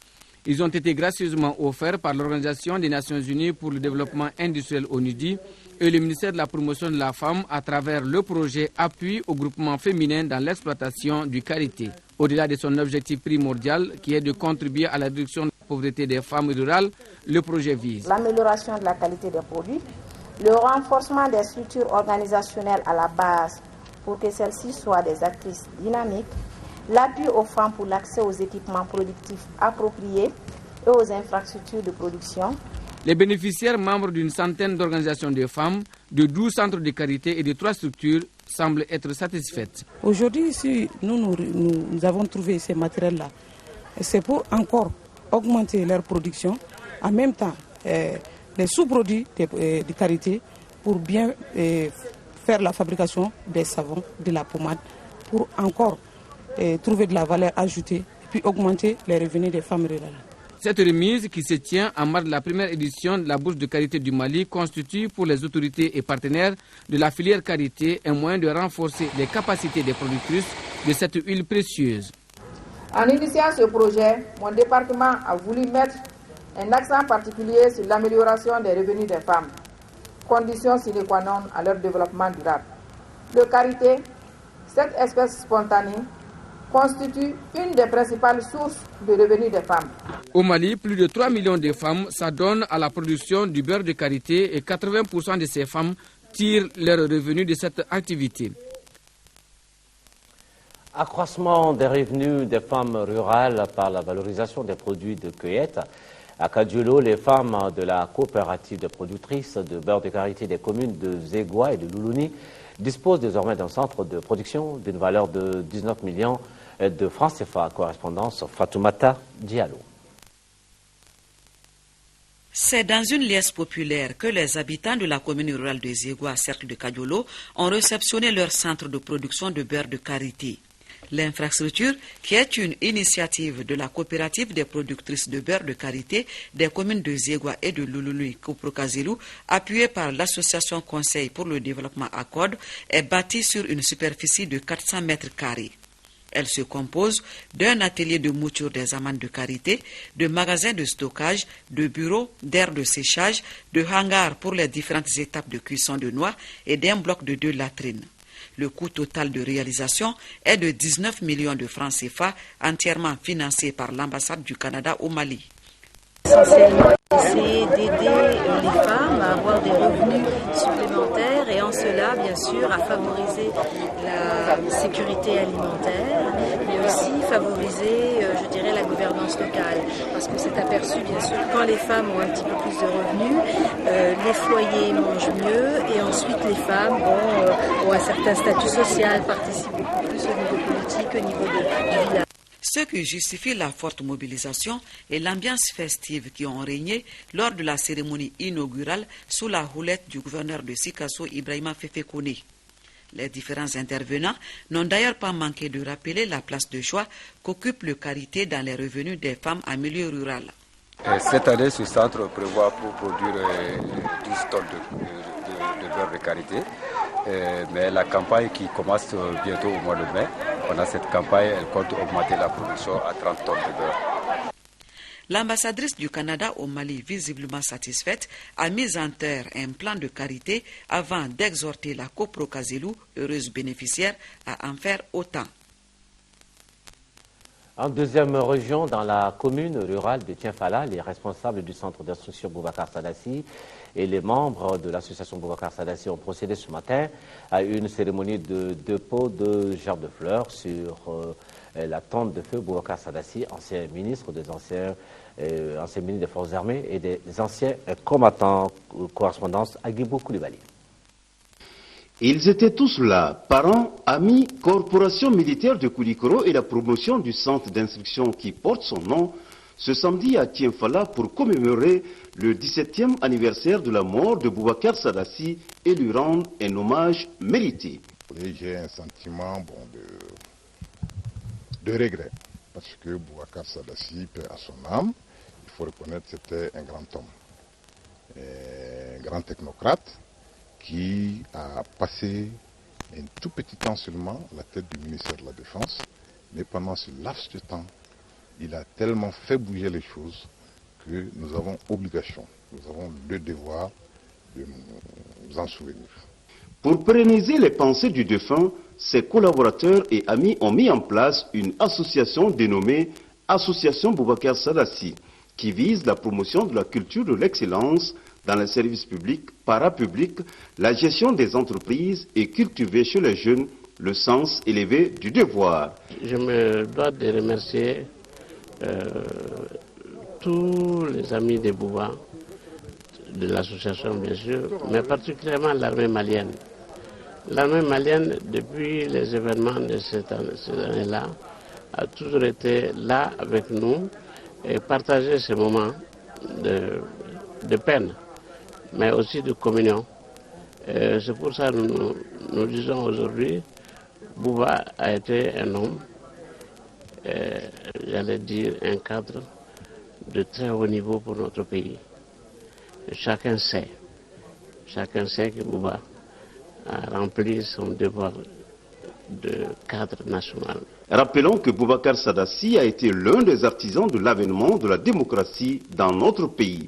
Ils ont été gracieusement offerts par l'Organisation des Nations Unies pour le développement industriel ONUDI et le ministère de la promotion de la femme à travers le projet Appui au groupement féminin dans l'exploitation du karité. Au-delà de son objectif primordial qui est de contribuer à la réduction de la pauvreté des femmes rurales, le projet vise l'amélioration de la qualité des produits, le renforcement des structures organisationnelles à la base pour que celles-ci soient des actrices dynamiques, l'appui aux femmes pour l'accès aux équipements productifs appropriés et aux infrastructures de production, Les bénéficiaires, membres d'une centaine d'organisations de femmes, de 12 centres de carité et de 3 structures, semblent être satisfaites. Aujourd'hui, ici, nous avons trouvé ces matériels-là. C'est pour encore augmenter leur production. En même temps, les sous-produits de carité pour bien faire la fabrication des savons, de la pommade, pour encore trouver de la valeur ajoutée, puis augmenter les revenus des femmes rurales. Cette remise qui se tient en marge de la première édition de la Bourse de Carité du Mali constitue pour les autorités et partenaires de la filière Carité un moyen de renforcer les capacités des productrices de cette huile précieuse. En initiant ce projet, mon département a voulu mettre un accent particulier sur l'amélioration des revenus des femmes, condition sine qua non à leur développement durable. Le Carité, cette espèce spontanée, constitue une des principales sources de revenus des femmes. Au Mali, plus de 3 millions de femmes s'adonnent à la production du beurre de karité et 80% de ces femmes tirent leurs revenus de cette activité. Accroissement des revenus des femmes rurales par la valorisation des produits de cueillette. À Kadiolo, les femmes de la coopérative de productrices de beurre de karité des communes de Zégoua et de Loulouni disposent désormais d'un centre de production d'une valeur de 19 millions de francs CFA. Correspondance Fatoumata Diallo. C'est dans une liesse populaire que les habitants de la commune rurale de Zégoua, cercle de Kadiolo, ont réceptionné leur centre de production de beurre de karité. L'infrastructure, qui est une initiative de la coopérative des productrices de beurre de karité des communes de Zégoua et de Loulouni, Koprokazilou, appuyée par l'association Conseil pour le développement ACCOD, est bâtie sur une superficie de 400 mètres carrés. Elle se compose d'un atelier de mouture des amandes de karité, de magasins de stockage, de bureaux, d'aires de séchage, de hangars pour les différentes étapes de cuisson de noix et d'un bloc de 2 latrines. Le coût total de réalisation est de 19 millions de francs CFA, entièrement financé par l'ambassade du Canada au Mali. Essentiellement, essayer d'aider les femmes à avoir des revenus supplémentaires et en cela, bien sûr, à favoriser la sécurité alimentaire, mais aussi favoriser, je dirais, la gouvernance locale. Parce qu'on s'est aperçu, bien sûr, quand les femmes ont un petit peu plus de revenus, les foyers mangent mieux et ensuite les femmes ont un certain statut social, participent beaucoup plus au niveau politique, au niveau du village. Ce qui justifie la forte mobilisation et l'ambiance festive qui ont régné lors de la cérémonie inaugurale sous la houlette du gouverneur de Sikasso, Ibrahima Fefekoune. Les différents intervenants n'ont d'ailleurs pas manqué de rappeler la place de choix qu'occupe le karité dans les revenus des femmes en milieu rural. Cette année, ce centre prévoit pour produire 12 tonnes de beurre de karité. Mais la campagne qui commence bientôt au mois de mai, pendant cette campagne, elle compte augmenter la production à 30 tonnes de beurre. L'ambassadrice du Canada au Mali, visiblement satisfaite, a mis en terre un plan de karité avant d'exhorter la Koprokazilou, heureuse bénéficiaire, à en faire autant. En deuxième région, dans la commune rurale de Tienfala, les responsables du centre d'instruction Boubacar Sadassi et les membres de l'association Boubacar Sadassi ont procédé ce matin à une cérémonie de dépôt de gerbes de fleurs sur la tombe de feu Boubacar Sadassi, ancien ministre ancien ministre des Forces armées et des anciens combattants. Correspondance à Guibou Koulibaly. Ils étaient tous là, parents, amis, corporation militaire de Koulikoro et la promotion du centre d'instruction qui porte son nom, ce samedi à Tienfala pour commémorer le 17e anniversaire de la mort de Boubacar Sadassi et lui rendre un hommage mérité. J'ai un sentiment de regret, parce que Boubacar Sadassi, paix à son âme, il faut reconnaître que c'était un grand homme, un grand technocrate, qui a passé un tout petit temps seulement à la tête du ministère de la Défense, mais pendant ce laps de temps, il a tellement fait bouger les choses que nous avons obligation, nous avons le devoir de nous en souvenir. Pour pérenniser les pensées du défunt, ses collaborateurs et amis ont mis en place une association dénommée Association Boubacar Sadassi, qui vise la promotion de la culture de l'excellence dans les services publics, parapublics, la gestion des entreprises et cultiver chez les jeunes le sens élevé du devoir. Je me dois de remercier tous les amis de Bouba de l'association bien sûr, mais particulièrement l'armée malienne. L'armée malienne, depuis les événements de cette année-là, a toujours été là avec nous et partagé ces moments de peine, mais aussi de communion. C'est pour ça que nous disons aujourd'hui, Bouba a été un homme, j'allais dire un cadre de très haut niveau pour notre pays. Chacun sait que Bouba a rempli son devoir de cadre national. Rappelons que Boubacar Sadassi a été l'un des artisans de l'avènement de la démocratie dans notre pays.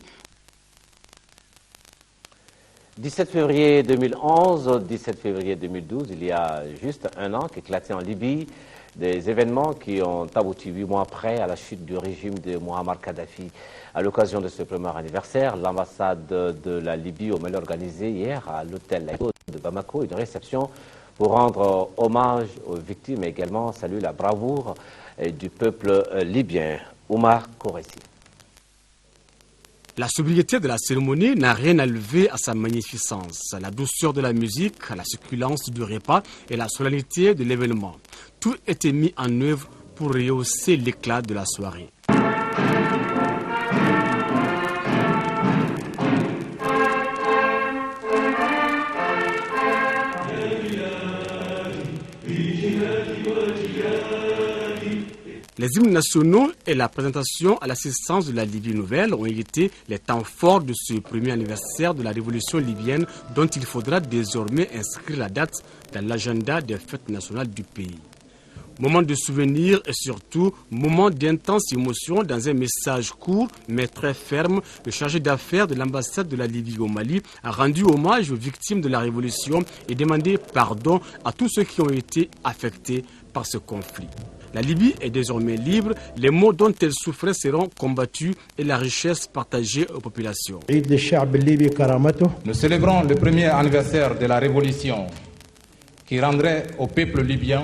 17 février 2011, 17 février 2012, il y a juste un an qu'éclataient en Libye des événements qui ont abouti 8 mois après à la chute du régime de Muammar Kadhafi. À l'occasion de ce premier anniversaire, l'ambassade de la Libye au Mali organisé hier à l'hôtel de Bamako une réception pour rendre hommage aux victimes et également saluer la bravoure du peuple libyen. Oumar Kouressi. La sobriété de la cérémonie n'a rien à lever à sa magnificence. La douceur de la musique, la succulence du repas et la solennité de l'événement. Tout était mis en œuvre pour rehausser l'éclat de la soirée. Les hymnes nationaux et la présentation à l'assistance de la Libye nouvelle ont été les temps forts de ce premier anniversaire de la révolution libyenne dont il faudra désormais inscrire la date dans l'agenda des fêtes nationales du pays. Moment de souvenir et surtout moment d'intense émotion dans un message court mais très ferme, le chargé d'affaires de l'ambassade de la Libye au Mali a rendu hommage aux victimes de la révolution et demandé pardon à tous ceux qui ont été affectés par ce conflit. La Libye est désormais libre, les maux dont elle souffrait seront combattus et la richesse partagée aux populations. Nous célébrons le premier anniversaire de la révolution qui rendrait au peuple libyen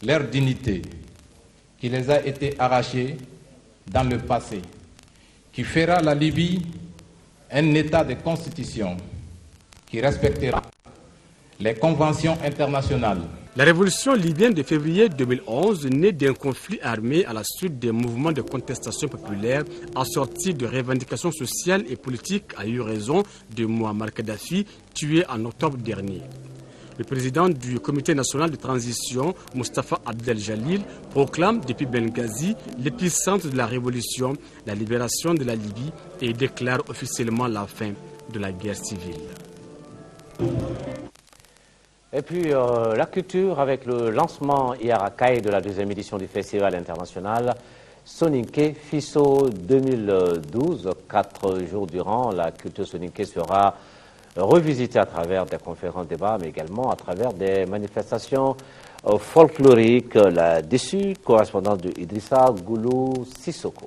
leur dignité qui les a été arrachée dans le passé, qui fera la Libye un état de constitution qui respectera les conventions internationales. La révolution libyenne de février 2011, née d'un conflit armé à la suite des mouvements de contestation populaire assortis de revendications sociales et politiques, a eu raison de Muammar Kadhafi, tué en octobre dernier. Le président du Comité national de transition, Mustafa Abdel Jalil, proclame depuis Benghazi l'épicentre de la révolution, la libération de la Libye et déclare officiellement la fin de la guerre civile. Et puis la culture avec le lancement hier à Caille de la deuxième édition du Festival international Soninké Fisso 2012. 4 jours durant, la culture soninké sera revisitée à travers des conférences, débats, mais également à travers des manifestations folkloriques. Là-dessus, correspondance de Idrissa Goulou Sissoko.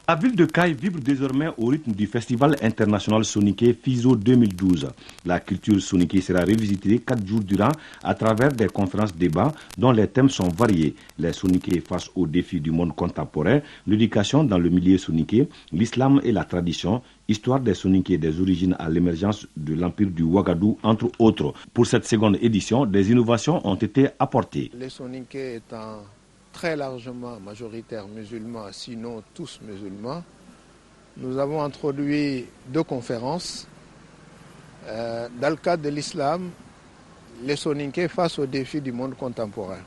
La ville de Caille vibre désormais au rythme du Festival international soninké Fisso 2012. La culture soninké sera revisitée 4 jours durant à travers des conférences-débats dont les thèmes sont variés. Les soninké face aux défis du monde contemporain, l'éducation dans le milieu soninké, l'islam et la tradition, histoire des soninké des origines à l'émergence de l'empire du Ouagadougou, entre autres. Pour cette seconde édition, des innovations ont été apportées. Les soninké étant très largement majoritaires musulmans, sinon tous musulmans, nous avons introduit 2 conférences. Dans le cadre de l'islam, les soninké face aux défis du monde contemporain.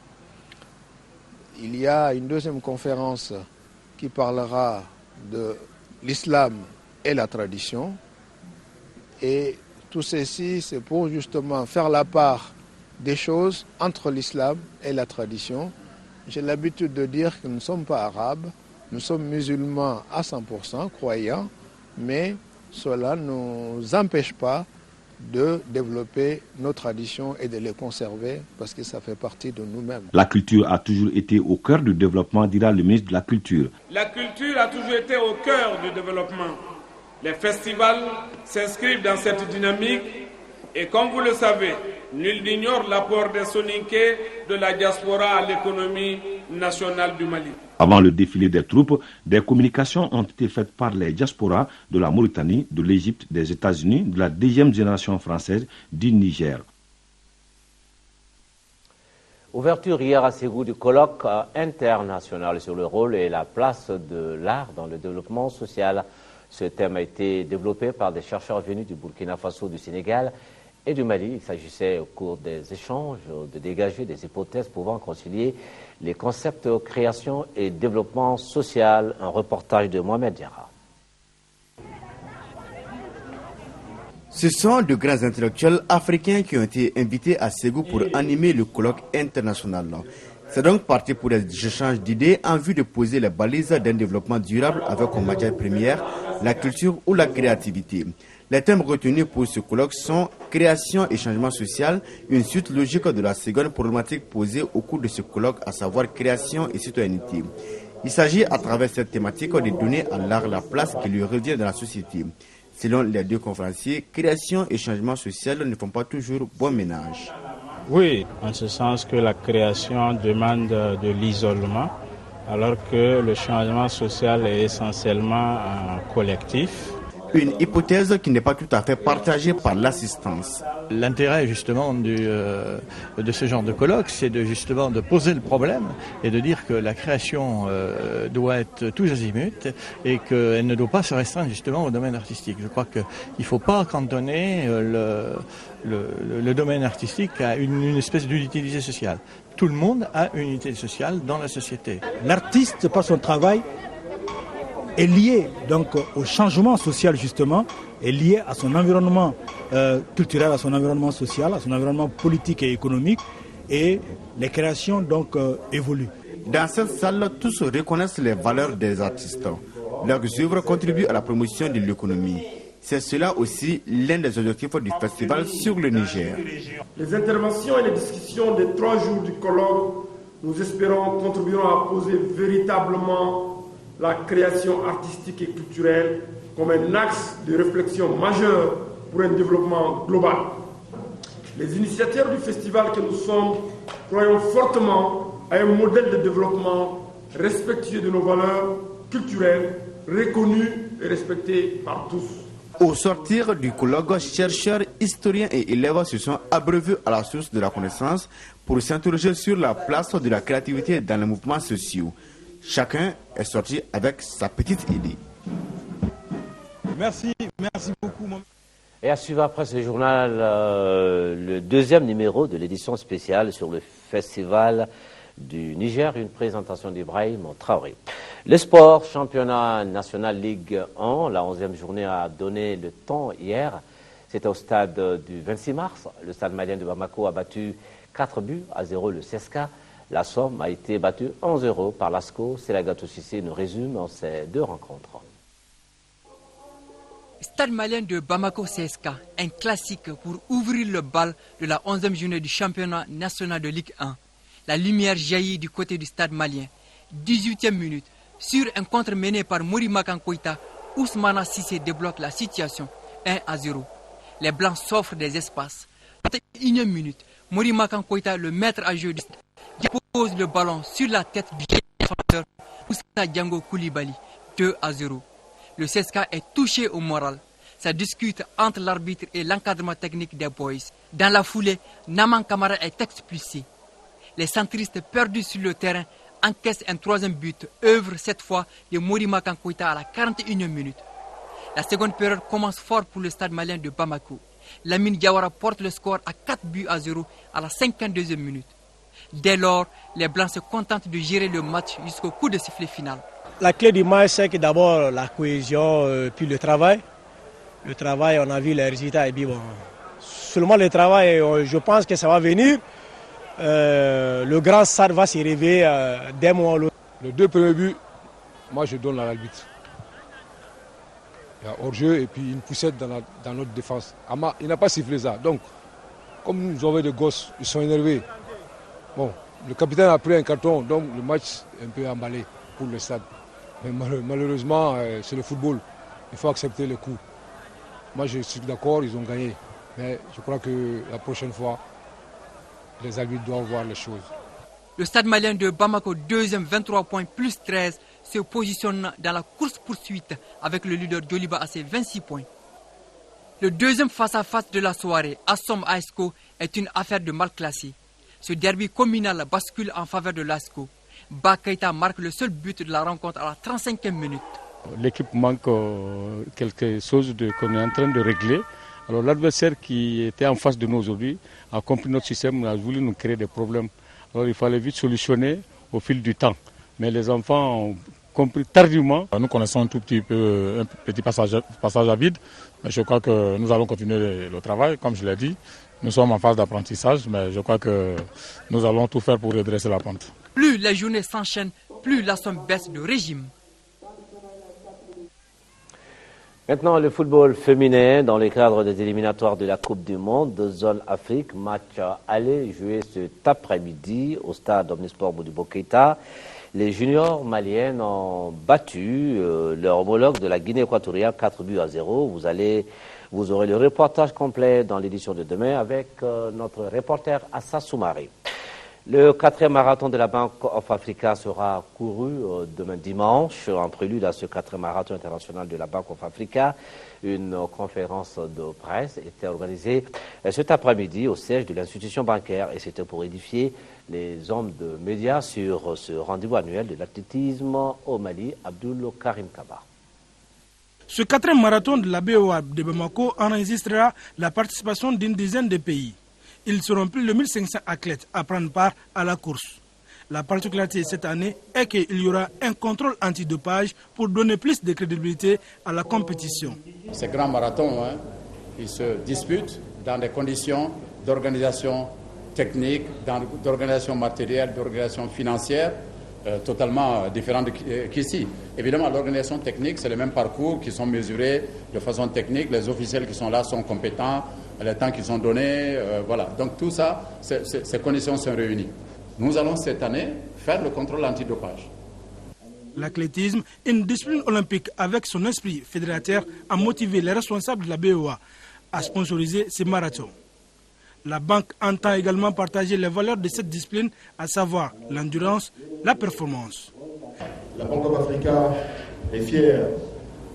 Il y a une deuxième conférence qui parlera de l'islam et la tradition. Et tout ceci, c'est pour justement faire la part des choses entre l'islam et la tradition. J'ai l'habitude de dire que nous ne sommes pas arabes, nous sommes musulmans à 100%, croyants, mais cela ne nous empêche pas de développer nos traditions et de les conserver parce que ça fait partie de nous-mêmes. La culture a toujours été au cœur du développement, dira le ministre de la Culture. La culture a toujours été au cœur du développement. Les festivals s'inscrivent dans cette dynamique et comme vous le savez, nul n'ignore l'apport des soninké de la diaspora à l'économie nationale du Mali. Avant le défilé des troupes, des communications ont été faites par les diasporas de la Mauritanie, de l'Égypte, des États-Unis, de la deuxième génération française, du Niger. Ouverture hier à Ségou du colloque international sur le rôle et la place de l'art dans le développement social. Ce thème a été développé par des chercheurs venus du Burkina Faso, du Sénégal et du Mali. Il s'agissait au cours des échanges de dégager des hypothèses pouvant concilier les concepts création et développement social. Un reportage de Mohamed Diarra. Ce sont de grands intellectuels africains qui ont été invités à Ségou pour animer le colloque international. C'est donc parti pour des échanges d'idées en vue de poser les balises d'un développement durable avec comme matière première la culture ou la créativité. Les thèmes retenus pour ce colloque sont création et changement social, une suite logique de la seconde problématique posée au cours de ce colloque, à savoir création et citoyenneté. Il s'agit à travers cette thématique de donner à l'art la place qui lui revient dans la société. Selon les deux conférenciers, création et changement social ne font pas toujours bon ménage. Oui, en ce sens que la création demande de l'isolement, alors que le changement social est essentiellement collectif. Une hypothèse qui n'est pas tout à fait partagée par l'assistance. L'intérêt justement de ce genre de colloque, c'est de poser le problème et de dire que la création doit être tous azimuts et qu'elle ne doit pas se restreindre justement au domaine artistique. Je crois qu'il ne faut pas cantonner le domaine artistique à une espèce d'utilité sociale. Tout le monde a une utilité sociale dans la société. L'artiste, par son travail, est lié donc au changement social justement, est lié à son environnement culturel, à son environnement social, à son environnement politique et économique, et les créations donc évoluent. Dans cette salle, tous reconnaissent les valeurs des artistes. Leurs œuvres contribuent à la promotion de l'économie. C'est cela aussi l'un des objectifs du festival sur le Niger. Les interventions et les discussions des 3 jours du colloque, nous espérons, contribueront à poser véritablement la création artistique et culturelle comme un axe de réflexion majeur pour un développement global. Les initiateurs du festival que nous sommes croyons fortement à un modèle de développement respectueux de nos valeurs culturelles, reconnues et respectées par tous. Au sortir du colloque, chercheurs, historiens et élèves se sont abreuvés à la source de la connaissance pour s'interroger sur la place de la créativité dans les mouvements sociaux. Chacun est sorti avec sa petite idée. Merci beaucoup. Et à suivre après ce journal, le deuxième numéro de l'édition spéciale sur le festival du Niger, une présentation d'Ibrahim Traoré. Le sport, championnat national Ligue 1, la 11e journée a donné le temps hier. C'était au stade du 26 mars. Le stade malien de Bamako a battu 4-0 le CSKA. La Somme a été battue 1-0 par l'ASCO. Selagatou Cissé nous résume ces 2 rencontres. Stade malien de Bamako CSKA, un classique pour ouvrir le bal de la 11e journée du championnat national de Ligue 1. La lumière jaillit du côté du stade malien. 18e minute, sur un contre mené par Mouri Makan Koïta, Ousmana Cissé débloque la situation 1-0. Les Blancs s'offrent des espaces. 21e minute, Mouri Makan Koïta, le maître à jeu du stade, dépose le ballon sur la tête du défenseur Oussa Django Koulibaly, 2-0. Le CSKA est touché au moral. Ça discute entre l'arbitre et l'encadrement technique des Boys. Dans la foulée, Naman Kamara est expulsé. Les centristes perdus sur le terrain encaissent un 3e but, œuvre cette fois de Mouri Makan Koïta à la 41e minute. La seconde période commence fort pour le stade malien de Bamako. Lamine Diawara porte le score à 4-0 à la 52e minute. Dès lors, les Blancs se contentent de gérer le match jusqu'au coup de sifflet final. La clé du match, c'est que d'abord la cohésion, puis le travail. Le travail, on a vu les résultats et puis bon, seulement le travail, je pense que ça va venir. Le grand stade va se réveiller d'un mois à l'autre. Les 2 premiers buts, moi je donne à l'arbitre. Il y a hors-jeu et puis une poussette dans notre défense. Ama, il n'a pas sifflé ça. Donc, comme nous avons des gosses, ils sont énervés. Bon, le capitaine a pris un carton, donc le match est un peu emballé pour le stade. Mais malheureusement, c'est le football. Il faut accepter les coups. Moi, je suis d'accord, ils ont gagné. Mais je crois que la prochaine fois, les arbitres doivent voir les choses. Le Stade malien de Bamako, deuxième, 23 points plus 13, se positionne dans la course-poursuite avec le leader Djoliba à ses 26 points. Le deuxième face-à-face de la soirée, Assom ASCO, est une affaire de mal classé. Ce derby communal bascule en faveur de l'ASCO. Bakaita marque le seul but de la rencontre à la 35e minute. L'équipe manque quelque chose qu'on est en train de régler. Alors l'adversaire qui était en face de nous aujourd'hui a compris notre système, a voulu nous créer des problèmes. Alors il fallait vite solutionner au fil du temps. Mais les enfants ont compris tardivement. Nous connaissons un tout petit peu, un petit passage à vide, mais je crois que nous allons continuer le travail, comme je l'ai dit. Nous sommes en phase d'apprentissage, mais je crois que nous allons tout faire pour redresser la pente. Plus les journées s'enchaînent, plus la somme baisse de régime. Maintenant, le football féminin dans le cadre des éliminatoires de la Coupe du Monde de Zone Afrique. Match aller joué cet après-midi au stade Omnisport Modibo Keïta. Les juniors maliennes ont battu leur homologue de la Guinée équatoriale 4-0. Vous aurez le reportage complet dans l'édition de demain avec notre reporter Assa Soumaré. Le 4e marathon de la Bank of Africa sera couru demain dimanche, en prélude à ce 4e marathon international de la Bank of Africa. Une conférence de presse était organisée cet après-midi au siège de l'institution bancaire et c'était pour édifier les hommes de médias sur ce rendez-vous annuel de l'athlétisme au Mali. Abdoul Karim Kaba. Ce 4e marathon de la BOA de Bamako enregistrera la participation d'une dizaine de pays. Ils seront plus de 1500 athlètes à prendre part à la course. La particularité cette année est qu'il y aura un contrôle antidopage pour donner plus de crédibilité à la compétition. Ces grands marathons, ils se disputent dans des conditions d'organisation technique, d'organisation matérielle, d'organisation financière totalement différentes qu'ici. Évidemment, l'organisation technique, c'est le même parcours qui sont mesurés de façon technique. Les officiels qui sont là sont compétents. Les temps qui sont donnés, voilà. Donc tout ça, ces conditions sont réunies. Nous allons cette année faire le contrôle antidopage. L'athlétisme, une discipline olympique avec son esprit fédérateur, a motivé les responsables de la BOA à sponsoriser ces marathons. La banque entend également partager les valeurs de cette discipline, à savoir l'endurance, la performance. La Banque of Africa est fière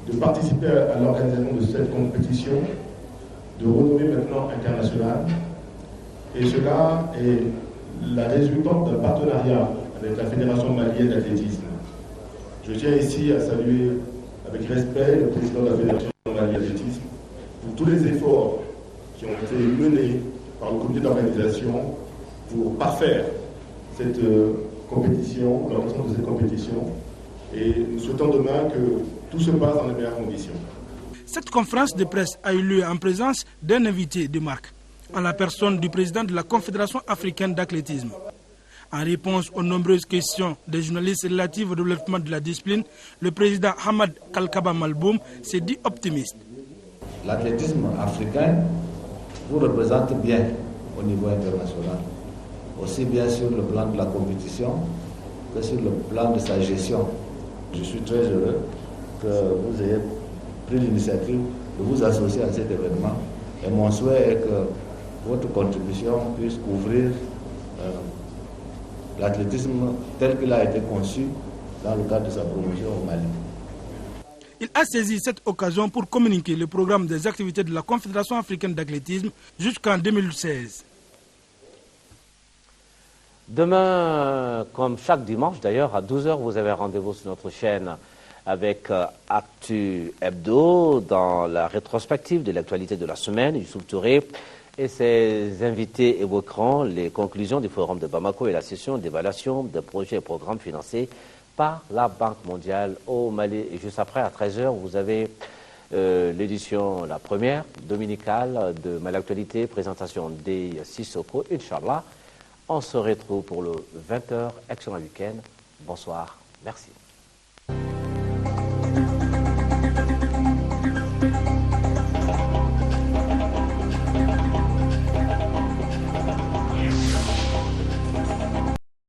de participer à l'organisation de cette compétition de renommée maintenant internationale. Et cela est la résultante d'un partenariat avec la Fédération malienne d'athlétisme. Je tiens ici à saluer avec respect le président de la Fédération malienne d'athlétisme pour tous les efforts qui ont été menés par le comité d'organisation pour parfaire cette compétition, l'organisation de cette compétition. Et nous souhaitons demain que tout se passe dans les meilleures conditions. Cette conférence de presse a eu lieu en présence d'un invité de marque, en la personne du président de la Confédération africaine d'athlétisme. En réponse aux nombreuses questions des journalistes relatives au développement de la discipline, le président Hamad Kalkaba Malboum s'est dit optimiste. L'athlétisme africain vous représente bien au niveau international, aussi bien sur le plan de la compétition que sur le plan de sa gestion. Je suis très heureux que vous ayez pris l'initiative de vous associer à cet événement et mon souhait est que votre contribution puisse couvrir l'athlétisme tel qu'il a été conçu dans le cadre de sa promotion au Mali. Il a saisi cette occasion pour communiquer le programme des activités de la Confédération africaine d'athlétisme jusqu'en 2016. Demain, comme chaque dimanche d'ailleurs, à 12h, vous avez rendez-vous sur notre chaîne avec Actu Hebdo dans la rétrospective de l'actualité de la semaine. Youssouf Touré et ses invités évoqueront les conclusions du Forum de Bamako et la session d'évaluation des projets et programmes financés par la Banque mondiale au Mali. Et juste après, à 13h, vous avez l'édition, la première, dominicale de Malactualité, présentation des Sissoko, Inch'Allah. On se retrouve pour le 20h. Excellent week-end. Bonsoir. Merci.